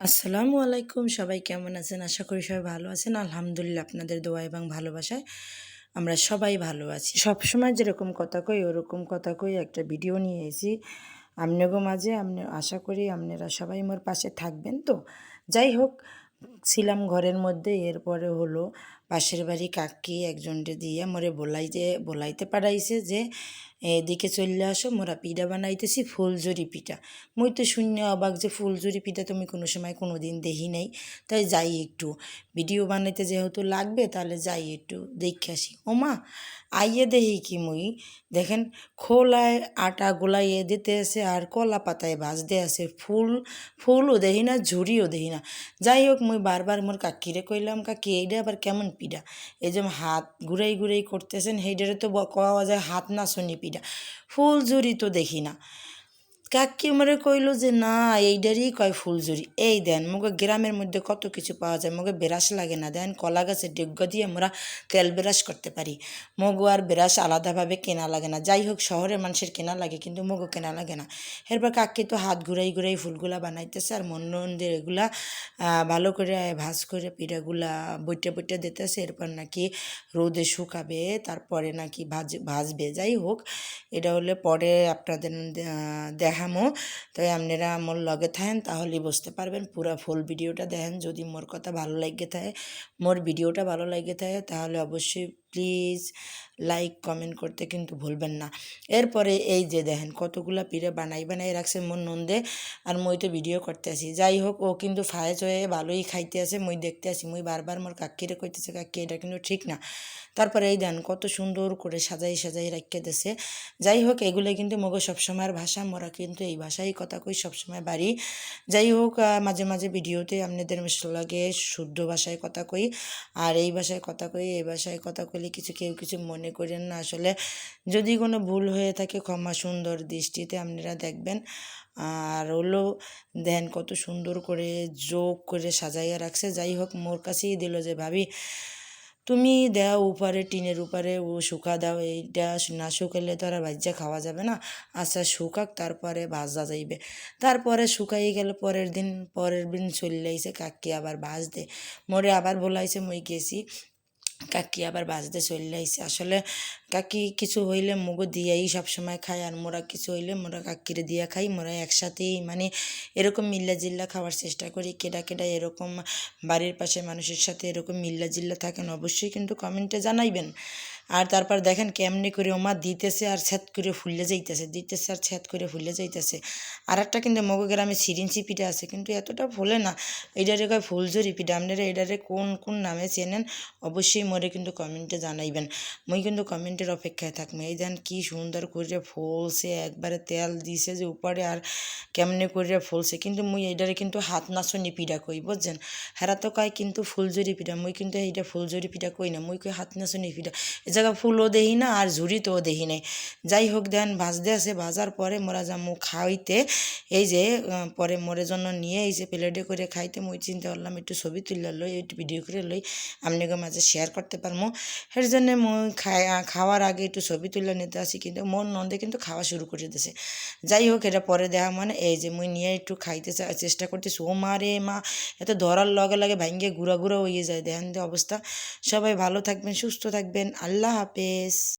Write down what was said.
আসসালামু আলাইকুম, সবাই কেমন আছেন? আশা করি সবাই ভালো আছেন। আলহামদুলিল্লাহ আপনাদের দোয়া এবং ভালোবাসায় আমরা সবাই ভালো আছি। সবসময় যেরকম কথা কই ওরকম কথা কই একটা ভিডিও নিয়ে এসেছি আপনাগো মাঝে। আশা করি আপনারা সবাই মোর পাশে থাকবেন তো। যাই হোক, ছিলাম ঘরের মধ্যে, এরপরে হলো পাশের বাড়ি কাকি একজনকে দিয়ে মোরে বলাইতে পারাইছে যে এদিকে চলে আসো, মোরা পিঠা বানাইতেছি ফুলঝুরি পিঠা। মুই তো শূন্য অবাক যে ফুলঝুরি পিঠা তুমি কোনো সময় কোনো দিন দেখি নাই। তাই যাই একটু ভিডিও বানাইতে যেহেতু লাগবে, তাহলে যাই একটু দেখে আসি। ওমা, আইয়ে দেখি কি মুই, দেখেন খোলায় আটা গোলাইয়ে দিতে আছে আর কলা পাতায় ভাজতে আছে। ফুলও দেখি না, ঝুড়িও দেখি না। যাই হোক, মুই বারবার মোর কাকিরে কইলাম, কাকি এইটা আবার কেমন পিঠা? এই যে হাত ঘুরাই ঘুরাই করতেছেন, সেইটারে তো কওয়া যায় হাত নাচনি পিঠা। ফুলঝুরি তো দেখি না। কাকি আমারে কইলো যে না, এইটারই কয় ফুলঝুরি। এই দেন মগে গ্রামের মধ্যে কত কিছু পাওয়া যায়, মগে ব্রাশ লাগে না। দেন কলা গাছের ডিগ্গ দিয়ে আমরা তেল ব্রাশ করতে পারি। মগো আর ব্রাশ আলাদাভাবে কেনা লাগে না। যাই হোক, শহরের মানুষের কেনা লাগে কিন্তু মগো কেনা লাগে না। এরপর কাকি তো হাত ঘুরাই ঘুরাই ফুলগুলা বানাইতেছে আর মন্দির এগুলা ভালো করে ভাজ করে পিঠাগুলা বইটা বইটা দিতেছে। এরপর নাকি রোদে শুকাবে, তারপরে নাকি ভাজবে। যাই হোক, এটা হলে পরে আপনাদের দেখামো। তাই আপনারা মোর লগে থাকেন, তাহলেই বুঝতে পারবেন। পুরা ফুল ভিডিওটা দেখেন। যদি মোর কথা ভালো লাগে থাকে, মোর ভিডিওটা ভালো লাগে থাকে, তাহলে অবশ্যই প্লিজ লাইক কমেন্ট করতে কিন্তু ভুলবেন না। এরপরে এই যে দেখেন কতগুলা পিঠে বানাই রাখছে মোর নন্দে, আর মই তো ভিডিও করতে আসি। যাই হোক, ও কিন্তু ফায়েজ হয়ে ভালোই খাইতে আছে, মই দেখতে আসি। মই বারবার মোর কাকিরে কইতেছে, কাকি এটা কিন্তু ঠিক না। তারপরে এই দেন কত সুন্দর করে সাজাই সাজাই রাখিয়ে দিছে। যাই হোক, এগুলো কিন্তু মগো সবসময়ের ভাষা, মোরা কিন্তু এই ভাষায় কথা কই সবসময় বাড়ি। যাই হোক, মাঝে মাঝে ভিডিওতে আপনাদের লাগে শুদ্ধ ভাষায় কথা কই, আর এই ভাষায় কথা কই। এই ভাষায় কথা কইলে কেউ কিছু মনে করেন না। আসলে যদি কোনো ভুল হয়ে থাকে, ক্ষমা সুন্দর দৃষ্টিতে আপনারা দেখবেন। আর হলো দেন কত সুন্দর করে যোগ করে সাজাইয়া রাখছে। যাই হোক, মোর কাছেই দিল যে ভাবি তুমি দাও উপরে, টিনের উপরে ও শুকা দাও, এইটা না শুকাইলে তো আর ভাজ্যা খাওয়া যাবে না। আচ্ছা শুকাক, তারপরে ভাজা যাইবে। তারপরে শুকাই গেল। পরের দিন চলে আইছে কাকি আবার ভাজতে। মোরে আবার বলাইছে, মই গেছি, কাকি আবার বাজতে চলে আইছে। আসলে কাকি কিছু হইলে মুগো দিয়াই সবসময় খায়, আর মোরা কিছু হইলে মোরা কাকিরে দিয়া খাই। মোরা একসাথেই মানে এরকম মিল্লা জিল্লা খাওয়ার চেষ্টা করি। কেডা এরকম বাড়ির পাশে মানুষের সাথে এরকম মিল্লা জিল্লা থাকেন, অবশ্যই কিন্তু কমেন্টে জানাইবেন। আর তারপর দেখেন কেমনি করে ওমা দিতেছে আর ছ্যাদ করে ফুলে যাইতেছে, দিতেছে আর ছ্যাদ করে ফুলে যাইতেছে। আর একটা কিন্তু মগো গ্রামে সিরিঞ্চি পিঠা আছে, কিন্তু এতটা ফুলে না। এইটারে কয় ফুলঝুরি পিঠা। আপনারা এটারে কোন কোন নামে চেনেন অবশ্যই মোরে কিন্তু কমেন্টে জানাইবেন। মুই কিন্তু কমেন্টের অপেক্ষায় থাকবো। এই দেন কি সুন্দর করে ফুলছে, একবারে তেল দিছে যে উপরে, আর কেমনে করে ফুলছে। কিন্তু মুই এইটারে কিন্তু হাত নাচনি পিঠা কই, বুঝছেন? হেরা তো কয় কিন্তু ফুলঝুরি পিঠা, মুই কিন্তু এইটা ফুলঝুরি পিঠা কই না, মুই কই হাত নাচনি পিঠা। এ জায়গা ফুলও দেহি না আর ঝুড়িতেও দেহি নাই। যাই হোক, দেন ভাজতে আছে। ভাজার পরে মোরা যামু খাইতে। এই যে পরে মোরে জন্য নিয়ে এই যে প্লেটে করে খাইতে। মুই চিন্তা করলাম একটু ছবি তুলে লই, একটু ভিডিও করে লই, আপনাকে মাঝে শেয়ার করতে পারবো। এর জন্যে মই খাওয়ার আগে একটু ছবি তুলে নিতে আসি, কিন্তু মোর নন্দে কিন্তু খাওয়া শুরু করে দিয়েছে। যাই হোক, এটা পরে দেখা মানে এই যে মুই নিয়ে একটু খাইতে চেষ্টা করতেছি। ও মা রে মা, এত ধরার লগে লগে ভাঙ্গে গুঁড়া গুঁড়া হয়ে যায়। দেখেন যে অবস্থা। সবাই ভালো থাকবেন, সুস্থ থাকবেন। আল্লাহ হাফেজ।